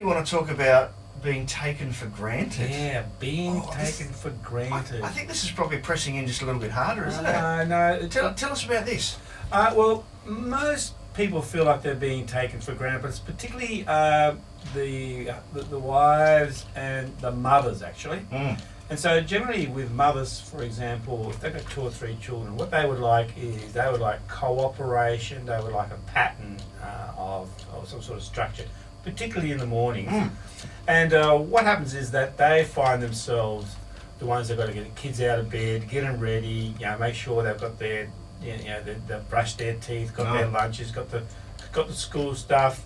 You want to talk about being taken for granted? Yeah, being taken for granted. I think this is probably pressing in just a little bit harder, isn't it? No. Tell us about this. Well, most people feel like they're being taken for granted, but it's particularly the wives and the mothers, actually. Mm. And so generally with mothers, for example, if they've got 2 or 3 children, what they would like is they would like cooperation, they would like a pattern of some sort of structure, particularly in the mornings. Mm. And what happens is that they find themselves the ones that got to get the kids out of bed, get them ready, make sure they've got their, they've brushed their teeth, got their lunches, got the school stuff.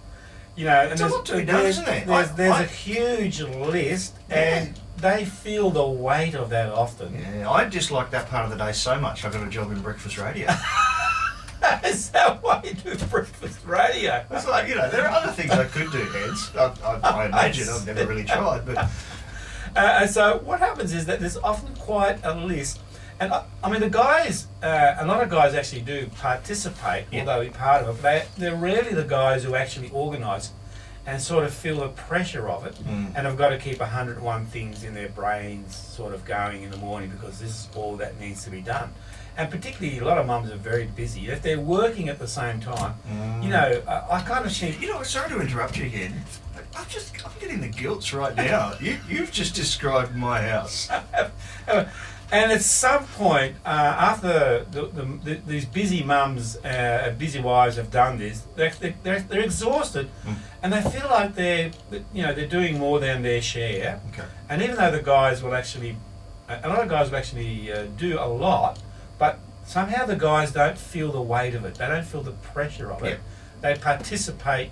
And it's a lot to be done, isn't there? There's a huge list, and they feel the weight of that often. Yeah, I dislike that part of the day so much. I've got a job in breakfast radio. Is that why you do breakfast radio? It's like, there are other things I could do, Heads. I imagine. I've never really tried, but... So what happens is that there's often quite a list. And I mean, the guys, a lot of guys actually do participate, although be part of it, but they're rarely the guys who actually organise and sort of feel the pressure of it, and have got to keep 101 things in their brains sort of going in the morning because this is all that needs to be done. And particularly, a lot of mums are very busy. If they're working at the same time, I kind of think... sorry to interrupt you again. I'm getting the guilt right now. You've just described my house. And at some point, after these busy mums, busy wives have done this, they're exhausted, and they feel like they're doing more than their share. Okay. And even though the guys will actually, a lot of guys will actually do a lot, but somehow the guys don't feel the weight of it. They don't feel the pressure of it. Yep. They participate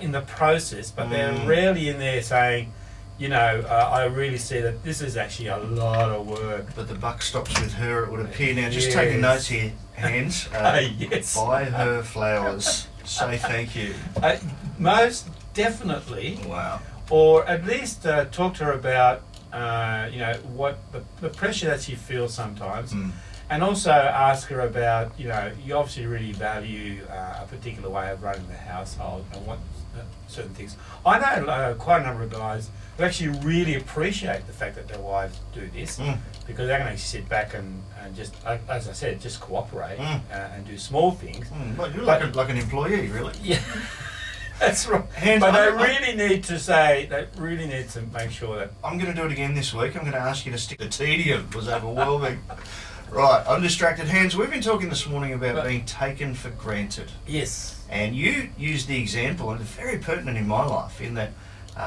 in the process, but they're rarely in there saying, I really see that this is actually a lot of work. But the buck stops with her, it would appear. Now, just taking notes here, Hans. Yes. Buy her flowers. Say thank you. Most definitely. Wow. Or at least talk to her about, what the pressure that she feels sometimes. And also ask her about, you obviously really value a particular way of running the household and what certain things. I know quite a number of guys who actually really appreciate the fact that their wives do this because they can actually sit back and just, as I said, just cooperate and do small things. Well, you're like an employee, really. Yeah. That's right. But they really need to make sure that... I'm going to do it again this week. I'm going to ask you to stick. The tedium was overwhelming. Right, I'm distracted. Hans, we've been talking this morning about being taken for granted. Yes. And you used the example, and it's very pertinent in my life, in that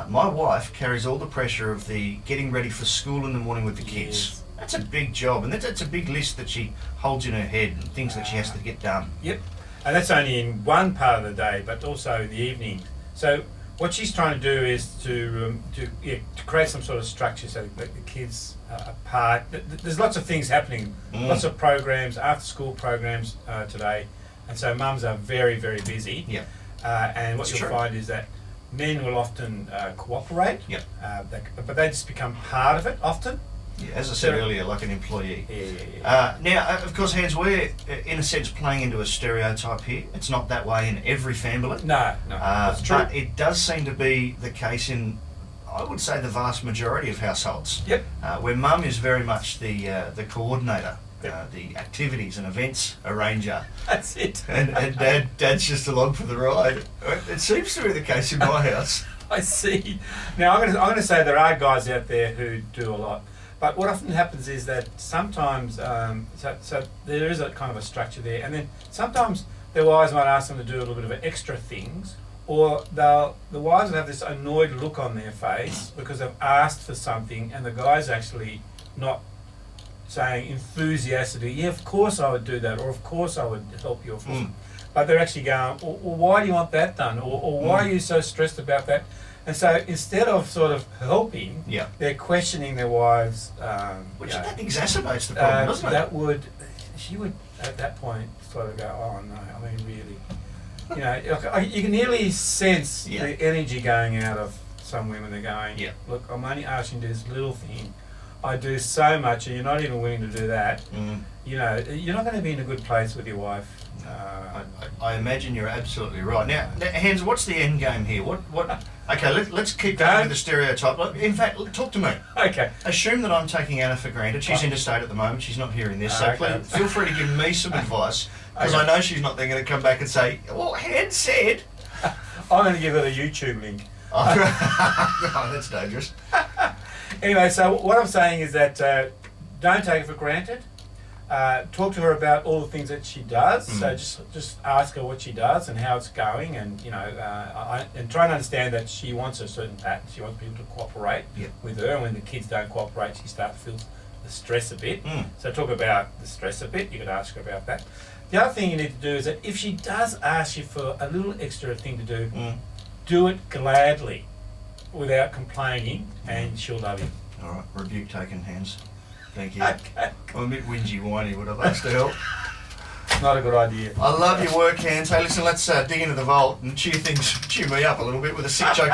my wife carries all the pressure of the getting ready for school in the morning with the kids. Yes. That's a big job, and that's a big list that she holds in her head and things that she has to get done. Yep. And that's only in one part of the day, but also in the evening. So what she's trying to do is to create some sort of structure so that the kids are part. There's lots of things happening, lots of programs, after school programs today, and so mums are very, very busy. Yeah. And what you'll find is that men will often cooperate, but they just become part of it often. Yeah, as I said earlier, like an employee. Yeah. Now, of course, Hans, we're in a sense playing into a stereotype here. It's not that way in every family. No, that's true. But it does seem to be the case in, I would say, the vast majority of households. Yep. Where mum is very much the coordinator, the activities and events arranger. That's it. And dad's just along for the ride. It seems to be the case in my house. I see. Now, I'm going to say there are guys out there who do a lot. But what often happens is that sometimes, so there is a kind of a structure there, and then sometimes their wives might ask them to do a little bit of extra things, or the wives will have this annoyed look on their face because they've asked for something, and the guy's actually not saying enthusiastically, yeah, of course I would do that, or of course I would help you. But they're actually going, well, why do you want that done, or why are you so stressed about that? And so instead of sort of helping, they're questioning their wives. Which that exacerbates the problem, doesn't it? She would at that point sort of go, oh no, I mean really. You can nearly sense the energy going out of some women. They're going, look, I'm only asking you to do this little thing. I do so much and you're not even willing to do that. You're not going to be in a good place with your wife. I imagine you're absolutely right. Now, Hans, what's the end game here? What? Okay, let's keep going with the stereotype. In fact, talk to me. Okay. Assume that I'm taking Anna for granted. She's interstate at the moment. She's not hearing this, so Okay. please feel free to give me some advice, because Okay. I know she's not then going to come back and say, "Well, Hans said." I'm going to give her the YouTube link. Oh, that's dangerous. Anyway, so what I'm saying is that don't take it for granted. Talk to her about all the things that she does. So just ask her what she does and how it's going, and and try and understand that she wants a certain pattern. She wants people to cooperate with her, and when the kids don't cooperate, she starts to feel the stress a bit. So talk about the stress a bit. You could ask her about that. The other thing you need to do is that if she does ask you for a little extra thing to do, do it gladly, without complaining, and she'll love you. All right, rebuke taken, Hans. Thank you. Okay. I'm a bit whingy, whiny, but I've asked to help. Not a good idea. I love your work, Hans. Hey, listen, let's dig into the vault and cheer me up a little bit with a sick joke.